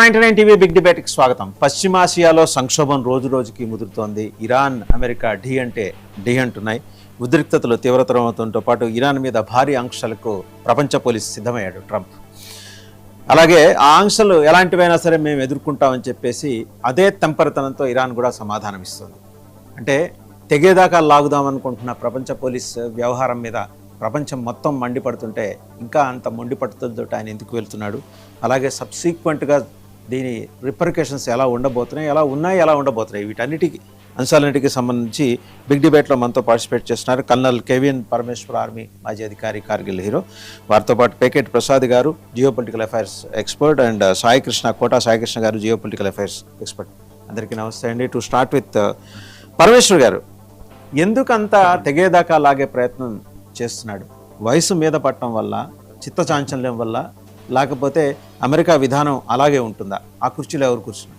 99 TV big డిబేట్కి స్వాగతం. పశ్చిమాసియాలో సంక్షోభం రోజు రోజుకి ముదురుతోంది. ఇరాన్, అమెరికా ఢీ అంటే ఢీ అంటున్నాయి. ఉద్రిక్తతలు తీవ్రతరమవుతుంతో పాటు ఇరాన్ మీద భారీ ఆంక్షలకు ప్రపంచ పోలీసు సిద్ధమయ్యాడు ట్రంప్. అలాగే ఆ ఆంక్షలు ఎలాంటివైనా సరే మేము ఎదుర్కొంటామని చెప్పేసి అదే తెంపరితనంతో ఇరాన్ కూడా సమాధానం ఇస్తుంది. అంటే తెగేదాకా లాగుదామనుకుంటున్న ప్రపంచ పోలీస్ వ్యవహారం మీద ప్రపంచం మొత్తం మండిపడుతుంటే ఇంకా అంత మండిపడుతుందో ఆయన ఎందుకు వెళ్తున్నాడు, అలాగే సబ్సీక్వెంట్గా దీని రిపర్కేషన్స్ ఎలా ఉండబోతున్నాయి, ఎలా ఉన్నాయి, ఎలా ఉండబోతున్నాయి, వీటన్నిటికీ అంశాలన్నిటికీ సంబంధించి బిగ్ డిబేట్లో మనతో పార్టిసిపేట్ చేస్తున్నారు కల్నల్ కెవిన్ పరమేశ్వర్, ఆర్మీ మాజీ అధికారి, కార్గిల్ హీరో. వారితో పాటు పేకెట్ ప్రసాద్ గారు, geopolitical affairs expert, and Kota Saikrishna గారు, జియో పొలిటికల్ అఫైర్స్ ఎక్స్పర్ట్. అందరికీ నమస్తే అండి. టు స్టార్ట్ విత్ పరమేశ్వర్ గారు, ఎందుకంత తెగేదాకా లాగే ప్రయత్నం చేస్తున్నాడు? వయసు మీద పట్టడం వల్ల, చిత్తచాంచల్యం వల్ల, లేకపోతే అమెరికా విధానం అలాగే ఉంటుందా? ఆ కుర్చీలో ఎవరు కూర్చున్నారు?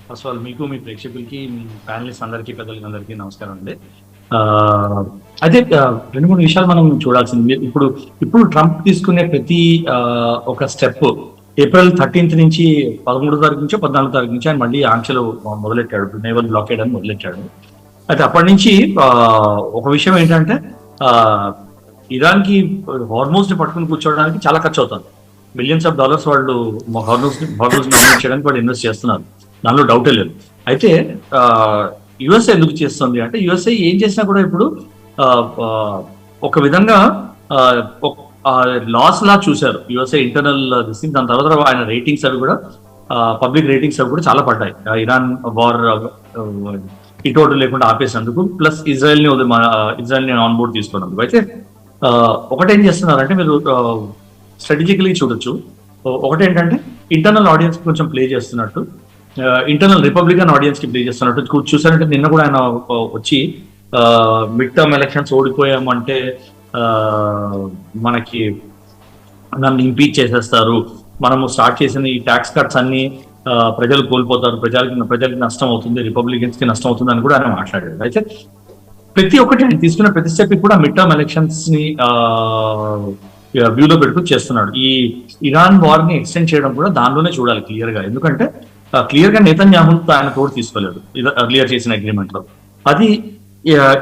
ఫస్ట్ ఆఫ్ ఆల్ మీకు, మీ ప్రేక్షకులకి, మీ ప్యానలిస్ట్ అందరికీ, పెద్దలకి అందరికీ నమస్కారం అండి. అదే రెండు మూడు విషయాలు మనం చూడాల్సింది. ఇప్పుడు ట్రంప్ తీసుకునే ప్రతి ఒక స్టెప్ ఏప్రిల్ 13th నుంచి 13వ తారీఖు నుంచో 14వ తారీఖు నుంచి ఆయన మళ్ళీ ఆంక్షలు మొదలెట్టాడు, నేవల్ బ్లాకేడ్ అని మొదలెట్టాడు. అయితే అప్పటి నుంచి ఒక విషయం ఏంటంటే ఇరాన్కి హార్మోజ్ ని పట్టుకుని కూర్చోవడానికి చాలా ఖర్చు అవుతుంది. బిలియన్స్ ఆఫ్ డాలర్స్ వాళ్ళు హార్మోజ్ డామినేట్ చేయడానికి వాళ్ళు ఇన్వెస్ట్ చేస్తున్నారు, దానిలో డౌటే లేదు. అయితే యుఎస్ఏ ఎందుకు చేస్తుంది అంటే, యుఎస్ఏ ఏం చేసినా కూడా ఇప్పుడు ఒక విధంగా లాస్ లా చూశారు యుఎస్ఏ ఇంటర్నల్ దిస్. దాని తర్వాత ఆయన రేటింగ్స్ అవి కూడా, పబ్లిక్ రేటింగ్స్ అవి కూడా చాలా పడ్డాయి. ఇరాన్ వార్ ఇటోటు లేకుండా ఆపేసినందుకు, ప్లస్ ఇజ్రాయెల్ని ఆన్ బోర్డ్ తీసుకున్నందుకు. అయితే ఒకటేం చేస్తున్నారంటే, మీరు స్ట్రాటజికలీ చూడొచ్చు. ఒకటేంటంటే ఇంటర్నల్ ఆడియన్స్ కొంచెం ప్లే చేస్తున్నట్టు, ఇంటర్నల్ రిపబ్లికన్ ఆడియన్స్ కి ప్లే చేస్తున్నట్టు చూసారంటే, నిన్న కూడా ఆయన వచ్చి మిడ్ టర్మ్ ఎలక్షన్స్ ఓడిపోయామంటే మనకి నన్ను ఇంపీచ్ చేసేస్తారు, మనము స్టార్ట్ చేసిన ఈ ట్యాక్స్ కట్స్ అన్ని ప్రజలు కోల్పోతారు, ప్రజలకి నష్టం అవుతుంది, రిపబ్లికన్స్ కి నష్టం అవుతుంది అని కూడా ఆయన మాట్లాడారు. అయితే ప్రతి ఒక్కటి ఆయన తీసుకున్న ప్రతి స్టెప్ కూడా మిడ్ టర్మ్ ఎలక్షన్స్ ని వ్యూలో పెట్టుకుని చేస్తున్నాడు. ఈ ఇరాన్ వార్ ని ఎక్స్టెండ్ చేయడం కూడా దానిలోనే చూడాలి క్లియర్ గా. ఎందుకంటే క్లియర్ గా నెతన్యాహు ఆయన తోడు తీసుకోలేదు ఎర్లియర్ చేసిన అగ్రిమెంట్ లో. అది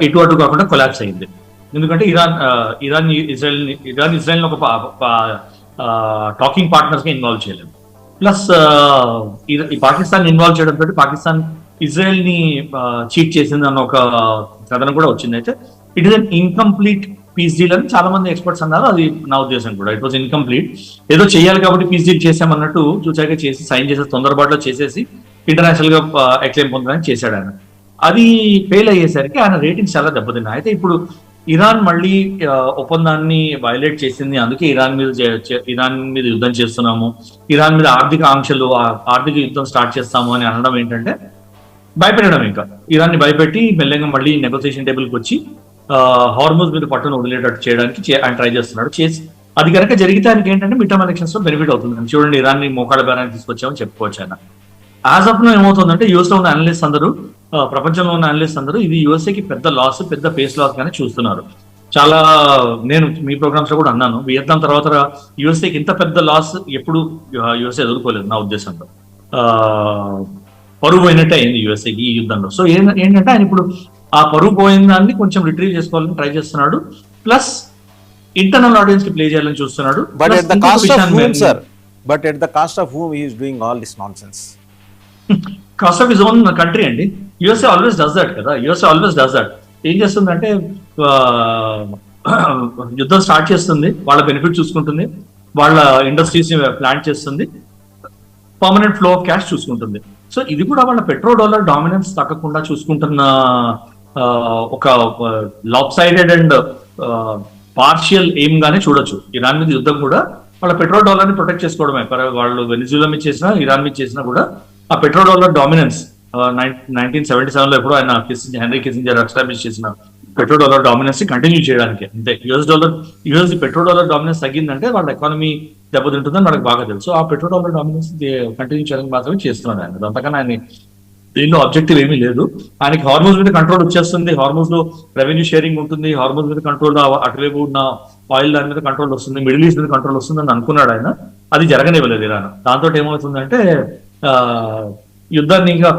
ఎటు అటు కాకుండా కొలాప్స్ అయింది. ఎందుకంటే ఇరాన్ ఇజ్రాయెల్ ఒక టాకింగ్ పార్ట్నర్స్ గా ఇన్వాల్వ్ చేయలేదు. ప్లస్ ఈ పాకిస్తాన్ ఇన్వాల్వ్ చేయడం తోటి పాకిస్తాన్ ఇజ్రాయెల్ ని చీట్ చేసింది అన్న ఒక కథనం కూడా వచ్చింది. అయితే it is an incomplete piece deal అని చాలా మంది ఎక్స్పర్ట్స్ అన్నారు. అది నా ఉద్దేశం కూడా. It was incomplete. ఏదో చేయాలి కాబట్టి పీస్ డీల్ చేసామన్నట్టు చూచాక చేసి సైన్ చేసేసి తొందరపాటులో చేసేసి ఇంటర్నేషనల్ గా ఎక్లెయిమ్ పొందడానికి చేశాడు ఆయన. అది ఫెయిల్ అయ్యేసరికి ఆయన రేటింగ్స్ చాలా దెబ్బతిన్నాయి. అయితే ఇప్పుడు ఇరాన్ మళ్ళీ ఒప్పందాన్ని వైలేట్ చేసింది, అందుకే ఇరాన్ మీద యుద్ధం చేస్తున్నాము, ఇరాన్ మీద ఆర్థిక యుద్ధం స్టార్ట్ చేస్తాము అని అనడం ఏంటంటే భయపెట్టడం. ఇంకా ఇరాన్ ని భయపెట్టి మెల్లగా మళ్ళీ నెగోసియేషన్ టేబుల్కి వచ్చి హార్మోజ్ మీద పట్టును వదిలేటట్టు చేయడానికి ఆయన ట్రై చేస్తున్నాడు. అది కనుక జరిగితే ఆయనకి ఏంటంటే మిడ్ టర్మ్ ఎలక్షన్స్ లో బెనిఫిట్ అవుతుంది. చూడండి, ఇరాన్ ని మోకాళ్ళ బేరానికి తీసుకొచ్చామని చెప్పుకోవచ్చు ఆయన. యాజ్ ఆఫ్ నౌ ఏమవుతుందంటే, యుఎస్ లో ఉన్న అనలిస్ట్ అందరూ, ప్రపంచంలో ఉన్న అనలిస్ట్ అందరూ ఇది యుఎస్ఏకి పెద్ద లాస్, పెద్ద పేస్ లాస్ గానే చూస్తున్నారు. చాలా, నేను మీ ప్రోగ్రామ్స్ లో కూడా అన్నాను, వియత్నాం తర్వాత యుఎస్ఏకి ఇంత పెద్ద లాస్ ఎప్పుడు యుఎస్ఏ ఎదుర్కోలేదు నా ఉద్దేశంలో. పరువు పోయినట్టే అయింది యుఎస్ఏకి ఈ యుద్ధంలో. సో ఏంటంటే ఆయన ఇప్పుడు ఆ పరువు పోయిన దాన్ని కొంచెం రిట్రీవ్ చేసుకోవాలని ట్రై చేస్తున్నాడు. ప్లస్ ఇంటర్నల్ ఆడియన్స్ కి ప్లే చేయాలని చూస్తున్నాడు. But at the cost of whom he is doing all this nonsense? Cost of his own country అండి. యుఎస్ఏ ఆల్వేస్ డస్ దట్ కదా. USA always does that. ఏం చేస్తుందంటే, యుద్ధం స్టార్ట్ చేస్తుంది, వాళ్ళ బెనిఫిట్ చూసుకుంటుంది, వాళ్ళ ఇండస్ట్రీస్ ని ప్లాంట్ చేస్తుంది, పర్మనెంట్ ఫ్లో ఆఫ్ క్యాష్ చూసుకుంటుంది. సో ఇది కూడా వాళ్ళ పెట్రో డాలర్ డామినెన్స్ తగ్గకుండా చూసుకుంటున్న ఒక lopsided and partial aim గానే చూడొచ్చు. ఇరాన్ మీద యుద్ధం కూడా వాళ్ళ పెట్రో డాలర్ ని ప్రొటెక్ట్ చేసుకోవడమే. వాళ్ళు వెనిజులా మీద చేసినా, ఇరాన్ మీద చేసినా కూడా ఆ పెట్రో డాలర్ డామినెన్స్ 1977 ఎప్పుడో ఆయన హెన్రీ కిస్సింజర్ ఎస్టాబ్లిష్ చేసిన పెట్రో డాలర్ డామినెన్స్ ని కంటిన్యూ చేయడానికి. అంతే. యుఎస్ పెట్రో డాలర్ డామినెన్స్ తగ్గిందంటే వాళ్ళ ఎకానమీ దెబ్బతింటుందని మనకు బాగా తెలుసు. ఆ పెట్రో డాలర్ డామినెన్స్ కంటిన్యూ చేయడానికి మాత్రమే చేస్తున్నాడు ఆయన. అంతకన్నా ఆయన దీనిలో ఆబ్జెక్టివ్ ఏమీ లేదు. ఆయనకి హార్మోన్స్ మీద కంట్రోల్ వచ్చేస్తుంది, హార్మోన్స్ లో రెవెన్యూ షేరింగ్ ఉంటుంది, హార్మోన్స్ మీద కంట్రోల్ అటువైపు ఉన్న ఆయిల్ దాని మీద కంట్రోల్ వస్తుంది, మిడిల్ ఈస్ట్ మీద కంట్రోల్ వస్తుంది అని అనుకున్నాడు ఆయన. అది జరగనివ్వలేదు ఇరాన్. దాంతో ఏమవుతుందంటే యుద్ధాన్ని ఇంకా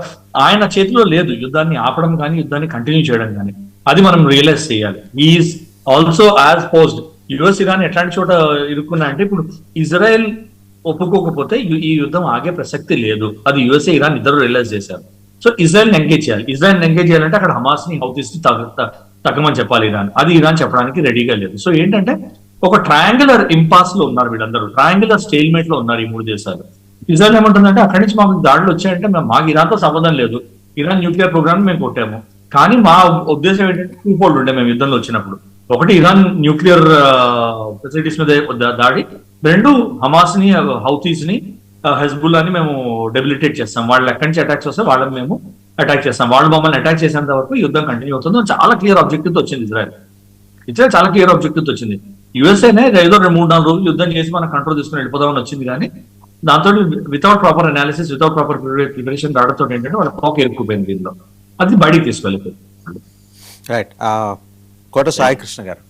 ఆయన చేతిలో లేదు, యుద్ధాన్ని ఆపడం కానీ యుద్ధాన్ని కంటిన్యూ చేయడం కానీ. అది మనం రియలైజ్ చేయాలి. Is also as posed. US Iran ఎట్లాంటి చోట ఇరుక్కున్నా అంటే ఇప్పుడు ఇజ్రాయెల్ ఒప్పుకోకపోతే ఈ యుద్ధం ఆగే ప్రసక్తి లేదు. అది యుఎస్ఏ ఇరాన్ ఇద్దరు రియలైజ్ చేశారు. సో ఇజ్రాయెల్ ఎంగేజ్ చేయాలి. ఇజ్రాయెల్ ఎంగేజ్ చేయాలంటే అక్కడ హమాస్ ని హౌతీస్ ని తగ్గమని చెప్పాలి ఇరాన్. అది ఇరాన్ చెప్పడానికి రెడీగా లేదు. సో ఏంటంటే ఒక ట్రయాంగులర్ ఇంపాస్ లో ఉన్నారు వీళ్ళందరూ, ట్రయాంగులర్ స్టేల్మేట్ లో ఉన్నారు ఈ మూడు దేశాలు. ఇజ్రాయెల్ ఏమంటుందంటే అక్కడి నుంచి మాకు దాడులు వచ్చాయంటే మాకు ఇరాన్తో సంబంధం లేదు, ఇరాన్ న్యూక్లియర్ ప్రోగ్రామ్ మేము కొట్టాము, కానీ మా ఉద్దేశం ఏంటంటే టూఫోల్డ్ ఉండే మేము యుద్ధంలో వచ్చినప్పుడు. ఒకటి ఇరాన్ న్యూక్లియర్ ఫెసిలిటీస్ మీద దాడి, రెండు హమాస్ ని హౌతీస్ ని హెజ్బుల్లాని మేము డెబిలిటేట్ చేస్తాం. వాళ్ళు ఎక్కడి నుంచి అటాక్స్ వస్తే వాళ్ళని మేము అటాక్ చేస్తాం, వాళ్ళు మమ్మల్ని అటాక్ చేసేంత వరకు యుద్ధం కంటిన్యూ అవుతుంది. చాలా క్లియర్ ఆబ్జెక్టివ్ వచ్చింది ఇజ్రాయెల్ చాలా క్లియర్ ఆబ్జెక్టివ్ వచ్చింది. యుఎస్ఏనే ఏదో 3-4 రోజులు యుద్ధం చేసి మన కంట్రోల్ తీసుకుని వెళ్ళిపోదామని వచ్చింది, కానీ దాంతో without proper analysis, without proper preparation రావడంతో ఏంటంటే వాళ్ళ పోక ఇరుక్కుపోయింది దీనిలో. అది బయటికి తీసుకెళ్ళిపోయింది. రైట్. కోట సాయి కృష్ణ గారు.